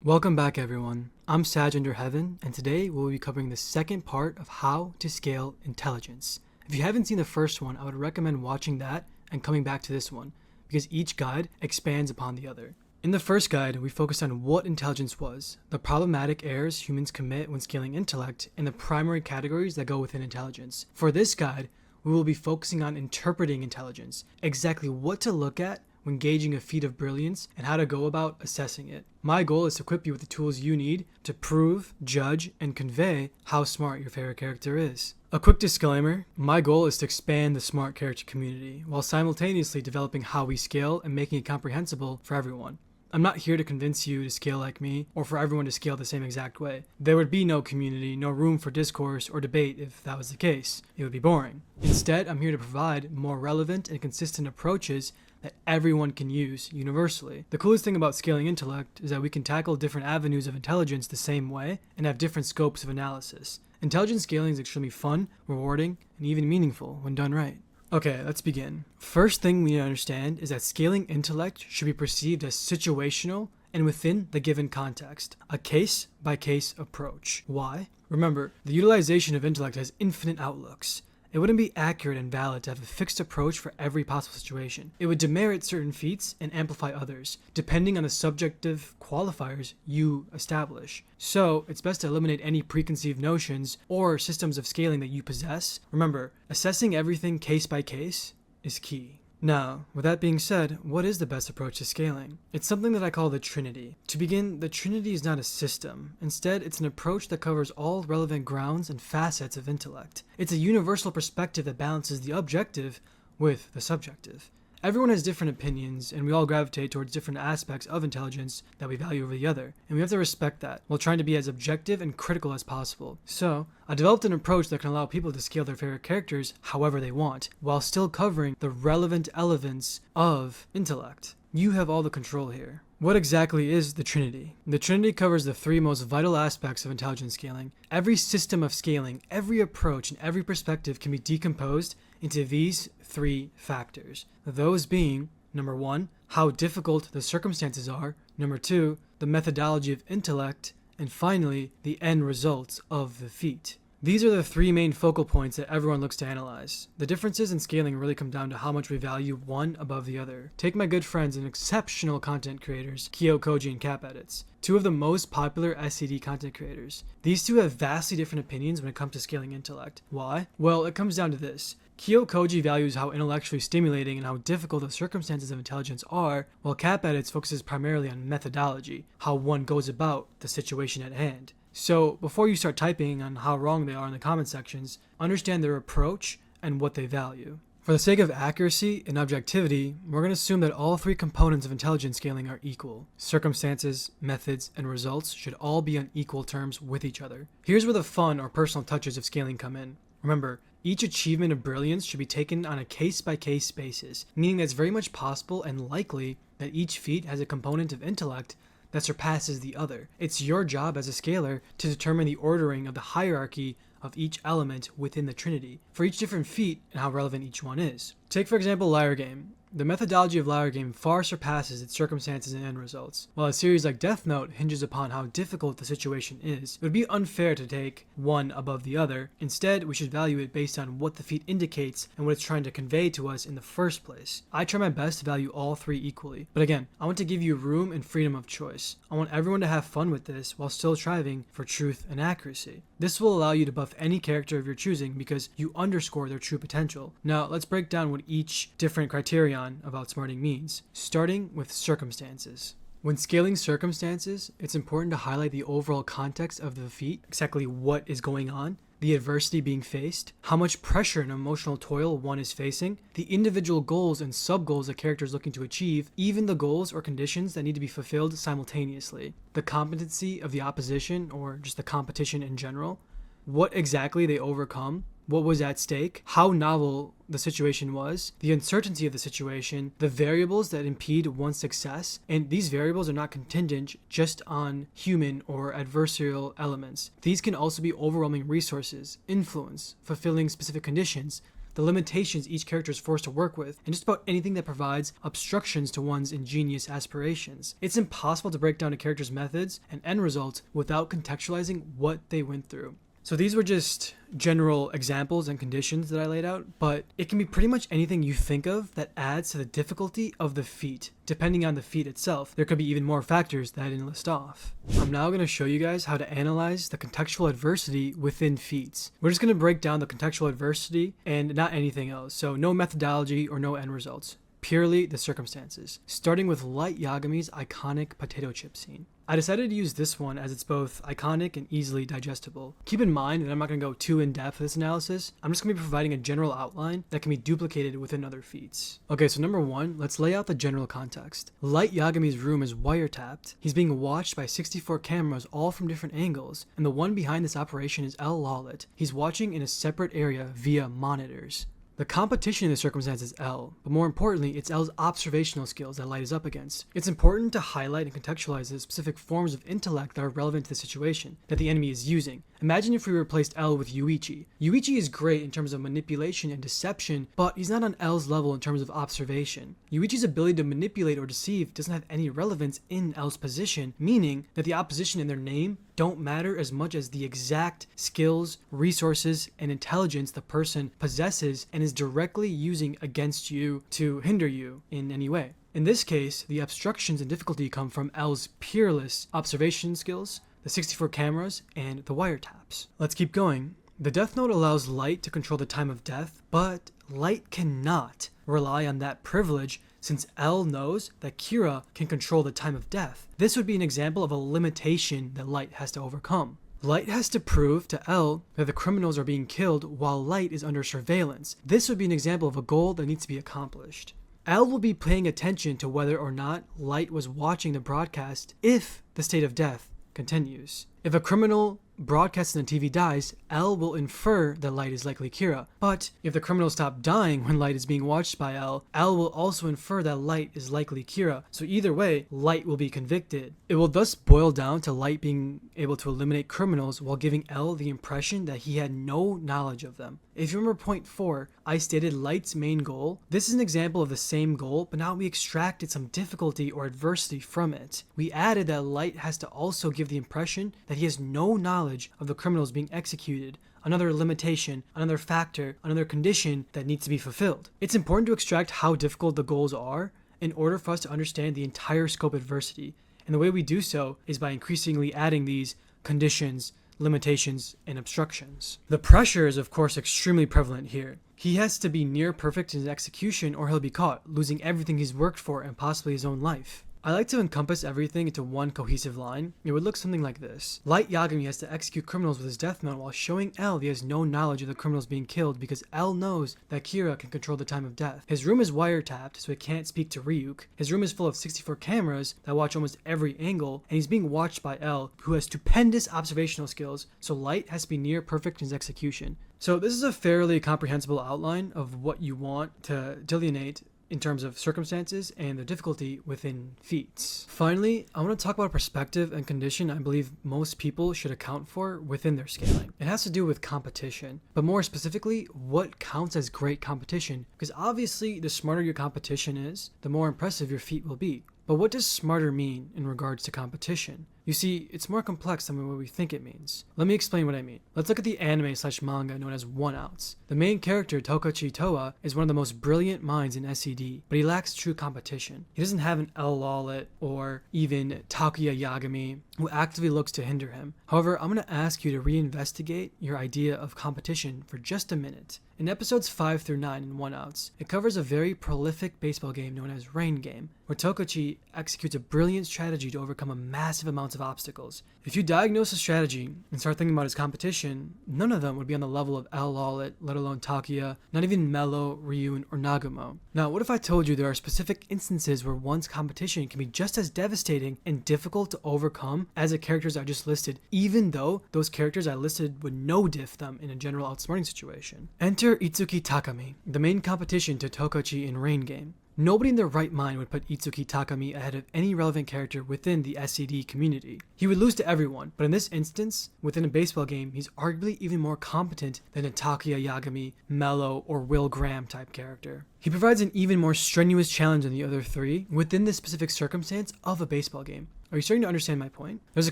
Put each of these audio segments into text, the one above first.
Welcome back everyone, I'm Saj Under Heaven, and today we'll be covering the second part of how to scale intelligence. If you haven't seen the first one, I would recommend watching that and coming back to this one, because each guide expands upon the other. In the first guide, we focused on what intelligence was, the problematic errors humans commit when scaling intellect, and the primary categories that go within intelligence. For this guide, we will be focusing on interpreting intelligence, exactly what to look at when gauging a feat of brilliance and how to go about assessing it. My goal is to equip you with the tools you need to prove, judge, and convey how smart your favorite character is. A quick disclaimer, my goal is to expand the smart character community while simultaneously developing how we scale and making it comprehensible for everyone. I'm not here to convince you to scale like me, or for everyone to scale the same exact way. There would be no community, no room for discourse or debate if that was the case. It would be boring. Instead, I'm here to provide more relevant and consistent approaches that everyone can use universally. The coolest thing about scaling intellect is that we can tackle different avenues of intelligence the same way and have different scopes of analysis. Intelligence scaling is extremely fun, rewarding, and even meaningful when done right. Okay, let's begin. First thing we need to understand is that scaling intellect should be perceived as situational and within the given context, a case-by-case approach. Why? Remember, the utilization of intellect has infinite outlooks. It wouldn't be accurate and valid to have a fixed approach for every possible situation. It would demerit certain feats and amplify others, depending on the subjective qualifiers you establish. So, it's best to eliminate any preconceived notions or systems of scaling that you possess. Remember, assessing everything case by case is key. Now, with that being said, what is the best approach to scaling? It's something that I call the Trinity. To begin, the Trinity is not a system. Instead, it's an approach that covers all relevant grounds and facets of intellect. It's a universal perspective that balances the objective with the subjective. Everyone has different opinions, and we all gravitate towards different aspects of intelligence that we value over the other, and we have to respect that, while trying to be as objective and critical as possible. So, I developed an approach that can allow people to scale their favorite characters however they want, while still covering the relevant elements of intellect. You have all the control here. What exactly is the Trinity? The Trinity covers the three most vital aspects of intelligence scaling. Every system of scaling, every approach, and every perspective can be decomposed into these three factors. Those being, number one, how difficult the circumstances are, number two, the methodology of intellect, and finally, the end results of the feat. These are the three main focal points that everyone looks to analyze. The differences in scaling really come down to how much we value one above the other. Take my good friends and exceptional content creators, Kyo, Koji, and Cap Edits, two of the most popular SCD content creators. These two have vastly different opinions when it comes to scaling intellect. Why? Well, it comes down to this. Kyo Koji values how intellectually stimulating and how difficult the circumstances of intelligence are, while Cap Edits focuses primarily on methodology, how one goes about the situation at hand. So, before you start typing on how wrong they are in the comment sections, understand their approach and what they value. For the sake of accuracy and objectivity, we're going to assume that all three components of intelligence scaling are equal. Circumstances, methods, and results should all be on equal terms with each other. Here's where the fun or personal touches of scaling come in. Remember, each achievement of brilliance should be taken on a case-by-case basis, meaning that it's very much possible and likely that each feat has a component of intellect that surpasses the other. It's your job as a scaler to determine the ordering of the hierarchy of each element within the Trinity, for each different feat and how relevant each one is. Take for example Liar Game. The methodology of Liar Game far surpasses its circumstances and end results. While a series like Death Note hinges upon how difficult the situation is, it would be unfair to take one above the other. Instead, we should value it based on what the feat indicates and what it's trying to convey to us in the first place. I try my best to value all three equally, but again, I want to give you room and freedom of choice. I want everyone to have fun with this while still striving for truth and accuracy. This will allow you to buff any character of your choosing because you underscore their true potential. Now, let's break down what each different criterion of outsmarting means, starting with circumstances. When scaling circumstances, it's important to highlight the overall context of the feat, exactly what is going on, the adversity being faced, how much pressure and emotional toil one is facing, the individual goals and sub-goals a character is looking to achieve, even the goals or conditions that need to be fulfilled simultaneously, the competency of the opposition or just the competition in general, what exactly they overcome, what was at stake, how novel the situation was, the uncertainty of the situation, the variables that impede one's success, and these variables are not contingent just on human or adversarial elements. These can also be overwhelming resources, influence, fulfilling specific conditions, the limitations each character is forced to work with, and just about anything that provides obstructions to one's ingenious aspirations. It's impossible to break down a character's methods and end results without contextualizing what they went through. So these were just general examples and conditions that I laid out, but it can be pretty much anything you think of that adds to the difficulty of the feat. Depending on the feat itself, there could be even more factors that I didn't list off. I'm now going to show you guys how to analyze the contextual adversity within feats. We're just going to break down the contextual adversity and not anything else, so no methodology or no end results. Purely the circumstances, starting with Light Yagami's iconic potato chip scene. I decided to use this one as it's both iconic and easily digestible. Keep in mind that I'm not going to go too in-depth with this analysis. I'm just going to be providing a general outline that can be duplicated within other feats. Okay, so number one, let's lay out the general context. Light Yagami's room is wiretapped. He's being watched by 64 cameras all from different angles, and the one behind this operation is L. Lawlet. He's watching in a separate area via monitors. The competition in this circumstance is L, but more importantly, it's L's observational skills that Light is up against. It's important to highlight and contextualize the specific forms of intellect that are relevant to the situation that the enemy is using. Imagine if we replaced L with Yuichi. Yuichi is great in terms of manipulation and deception, but he's not on L's level in terms of observation. Yuichi's ability to manipulate or deceive doesn't have any relevance in L's position, meaning that the opposition and their name don't matter as much as the exact skills, resources, and intelligence the person possesses and is directly using against you to hinder you in any way. In this case, the obstructions and difficulty come from L's peerless observation skills, the 64 cameras, and the wiretaps. Let's keep going. The Death Note allows Light to control the time of death, but Light cannot rely on that privilege since L knows that Kira can control the time of death. This would be an example of a limitation that Light has to overcome. Light has to prove to L that the criminals are being killed while Light is under surveillance. This would be an example of a goal that needs to be accomplished. L will be paying attention to whether or not Light was watching the broadcast if the state of death continues. If a criminal broadcasting on TV dies, L will infer that Light is likely Kira. But if the criminals stop dying when Light is being watched by L will also infer that Light is likely Kira. So either way, Light will be convicted. It will thus boil down to Light being able to eliminate criminals while giving L the impression that he had no knowledge of them. If you remember point 4, I stated Light's main goal. This is an example of the same goal, but now we extracted some difficulty or adversity from it. We added that Light has to also give the impression that he has no knowledge of the criminals being executed. Another limitation, another factor, another condition that needs to be fulfilled. It's important to extract how difficult the goals are in order for us to understand the entire scope of adversity. And the way we do so is by increasingly adding these conditions, limitations, and obstructions. The pressure is of course extremely prevalent here. He has to be near perfect in his execution or he'll be caught, losing everything he's worked for and possibly his own life. I like to encompass everything into one cohesive line. It would look something like this. Light Yagami has to execute criminals with his Death Note while showing L he has no knowledge of the criminals being killed because L knows that Kira can control the time of death. His room is wiretapped so he can't speak to Ryuk. His room is full of 64 cameras that watch almost every angle, and he's being watched by L, who has stupendous observational skills, so Light has to be near perfect in his execution. So this is a fairly comprehensible outline of what you want to delineate in terms of circumstances and the difficulty within feats. Finally, I want to talk about a perspective and condition I believe most people should account for within their scaling. It has to do with competition, but more specifically, what counts as great competition, because obviously the smarter your competition is, the more impressive your feat will be. But what does smarter mean in regards to competition? You see, it's more complex than what we think it means. Let me explain what I mean. Let's look at the anime/manga known as One-Outs. The main character, Tokochi Toa, is one of the most brilliant minds in SCD, but he lacks true competition. He doesn't have an L. Lawlet or even Takuya Yagami who actively looks to hinder him. However, I'm going to ask you to reinvestigate your idea of competition for just a minute. In episodes 5 through 9 in One-Outs, it covers a very prolific baseball game known as Rain Game, where Tokochi executes a brilliant strategy to overcome a massive amount of obstacles. If you diagnose a strategy and start thinking about his competition, none of them would be on the level of L. Lawlet, let alone Takuya, not even Mello, Ryun, or Nagumo. Now, what if I told you there are specific instances where one's competition can be just as devastating and difficult to overcome as the characters I just listed, even though those characters I listed would no-diff them in a general outsmarting situation? Enter Itsuki Takami, the main competition to Tokochi in Rain Game. Nobody in their right mind would put Itsuki Takami ahead of any relevant character within the SCD community. He would lose to everyone, but in this instance, within a baseball game, he's arguably even more competent than a Takuya Yagami, Mello, or Will Graham type character. He provides an even more strenuous challenge than the other three within the specific circumstance of a baseball game. Are you starting to understand my point? There's a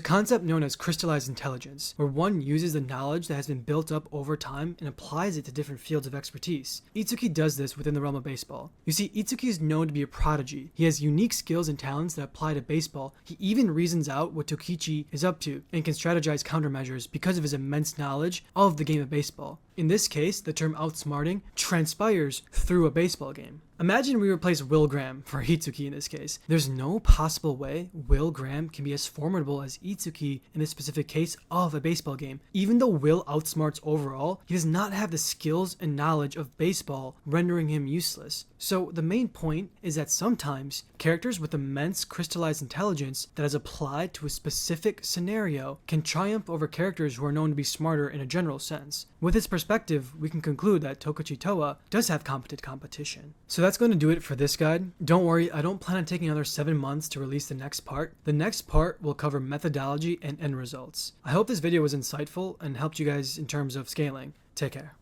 concept known as crystallized intelligence, where one uses the knowledge that has been built up over time and applies it to different fields of expertise. Itsuki does this within the realm of baseball. You see, Itsuki is known to be a prodigy. He has unique skills and talents that apply to baseball. He even reasons out what Tokichi is up to and can strategize countermeasures because of his immense knowledge of the game of baseball. In this case, the term outsmarting transpires through a baseball game. Imagine we replace Will Graham for Itsuki in this case. There's no possible way Will Graham can be as formidable as Itsuki in this specific case of a baseball game. Even though Will outsmarts overall, he does not have the skills and knowledge of baseball, rendering him useless. So the main point is that sometimes characters with immense crystallized intelligence that is applied to a specific scenario can triumph over characters who are known to be smarter in a general sense. With this perspective, we can conclude that Tokuchi Toa does have competent competition. So that's going to do it for this guide. Don't worry, I don't plan on taking another 7 months to release the next part. The next part will cover methodology and end results. I hope this video was insightful and helped you guys in terms of scaling. Take care.